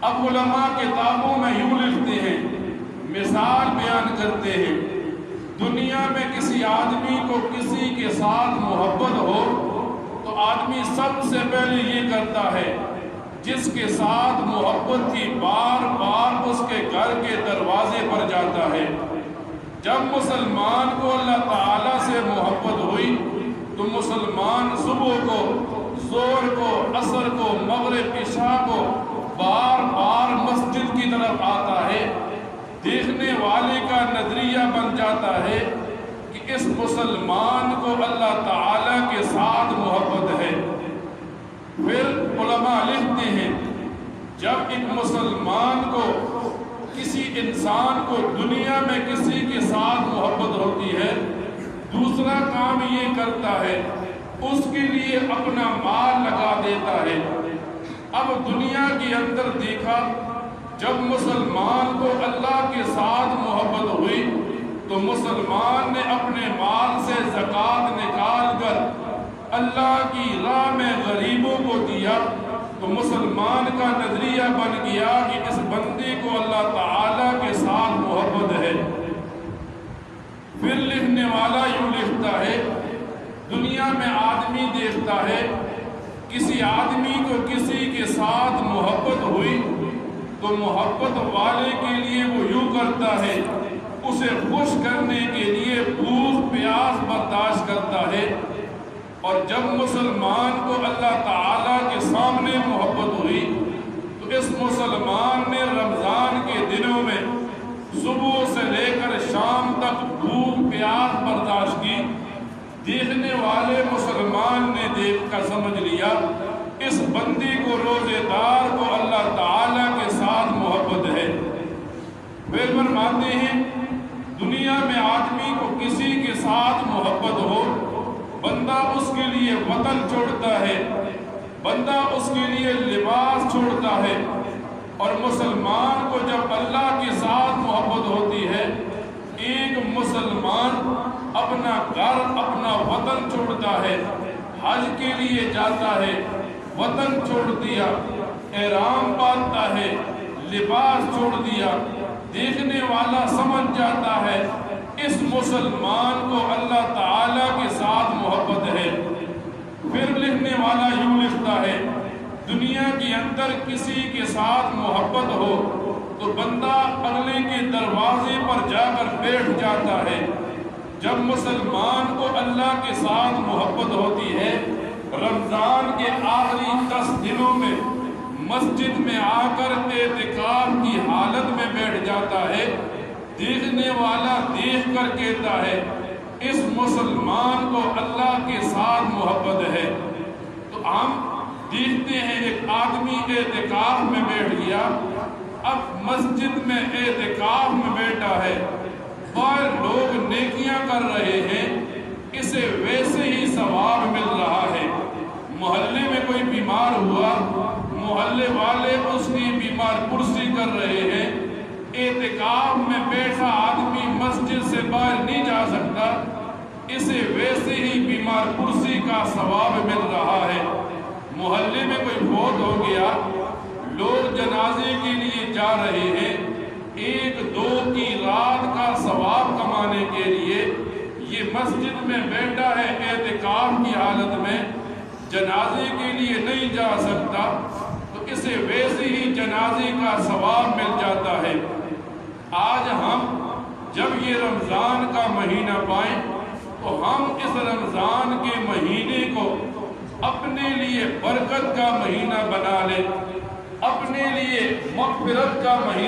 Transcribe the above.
اب علماء کتابوں میں یوں لکھتے ہیں، مثال بیان کرتے ہیں، دنیا میں کسی آدمی کو کسی کے ساتھ محبت ہو تو آدمی سب سے پہلے یہ کرتا ہے، جس کے ساتھ محبت کی بار بار اس کے گھر کے دروازے پر جاتا ہے۔ جب مسلمان کو اللہ تعالیٰ سے محبت ہوئی تو مسلمان صبح کو، ظہر کو، عصر کو، مغرب، عشاء کو بار بار مسجد کی طرف آتا ہے۔ دیکھنے والے کا نظریہ بن جاتا ہے کہ اس مسلمان کو اللہ تعالیٰ کے ساتھ محبت ہے۔ پھر علماء لکھتے ہیں، جب ایک مسلمان کو، کسی انسان کو دنیا میں کسی کے ساتھ محبت ہوتی ہے، دوسرا کام یہ کرتا ہے، اس کے لیے اپنا مال لگا دیتا ہے۔ اب دنیا کے اندر دیکھا، جب مسلمان کو اللہ کے ساتھ محبت ہوئی تو مسلمان نے اپنے مال سے زکوٰۃ نکال کر اللہ کی راہ میں غریبوں کو دیا تو مسلمان کا نظریہ بن گیا کہ اس بندے کو اللہ تعالیٰ کے ساتھ محبت ہے۔ پھر لکھنے والا یوں لکھتا ہے، دنیا میں آدمی دیکھتا ہے، کسی آدمی کو کسی کے ساتھ محبت ہوئی تو محبت والے کے لیے وہ یوں کرتا ہے، اسے خوش کرنے کے لیے بھوک پیاس برداشت کرتا ہے۔ اور جب مسلمان کو اللہ تعالیٰ کے سامنے محبت ہوئی تو اس مسلمان نے رمضان کے دنوں میں صبح سے لے کر شام تک بھوک پیاس برداشت کی۔ دیکھنے والے مسلمان نے دیکھ کر سمجھ لیا، اس بندے کو، روزے دار کو اللہ تعالیٰ کے ساتھ محبت ہے۔ پھر فرماتے ہیں، دنیا میں آدمی کو کسی کے ساتھ محبت ہو، بندہ اس کے لیے وطن چھوڑتا ہے، بندہ اس کے لیے لباس چھوڑتا ہے۔ اور مسلمان کو جب اللہ کے ساتھ محبت ہوتی ہے، ایک مسلمان اپنا گھر، اپنا وطن چھوڑتا ہے، حج کے لیے جاتا ہے، وطن چھوڑ دیا، احرام باندھتا ہے، لباس چھوڑ دیا۔ دیکھنے والا سمجھ جاتا ہے اس مسلمان کو اللہ تعالیٰ کے ساتھ محبت ہے۔ پھر لکھنے والا یوں لکھتا ہے، دنیا کے اندر کسی کے ساتھ محبت ہو تو بندہ اگلے کے دروازے پر جا کر بیٹھ جاتا ہے۔ جب مسلمان کو اللہ کے ساتھ محبت ہوتی ہے، رمضان کے آخری 10 دنوں میں مسجد میں آ کر اعتکاف کی حالت میں بیٹھ جاتا ہے۔ دیکھنے والا دیکھ کر کہتا ہے، اس مسلمان کو اللہ کے ساتھ محبت ہے۔ تو ہم دیکھتے ہیں ایک آدمی اعتکاف میں بیٹھ گیا، اب مسجد میں اعتکاف میں بیٹھا ہے، اور لوگ نیکیاں کر رہے ہیں، اسے ویسے ہی ثواب مل رہا ہے۔ محلے میں کوئی بیمار ہوا، محلے والے اس کی بیمار پرسی کر رہے ہیں۔ اعتکاف میں بیٹھا آدمی مسجد سے باہر نہیں جا سکتا، اسے ویسے ہی بیمار پرسی کا ثواب مل رہا ہے۔ محلے میں کوئی فوت ہو گیا، لوگ جنازے کے لیے جا رہے ہیں، 1-2 کی رات کا ثواب کمانے کے لیے یہ مسجد میں بیٹھا ہے، اعتکاف کی حالت میں، جنازے کے لیے نہیں جا سکتا، تو اسے ویسے ہی جنازے کا ثواب مل جاتا ہے۔ آج ہم جب یہ رمضان کا مہینہ پائیں تو ہم اس رمضان کے مہینے کو اپنے لیے برکت کا مہینہ بنا لیں، اپنے لیے مغفرت کا مہینہ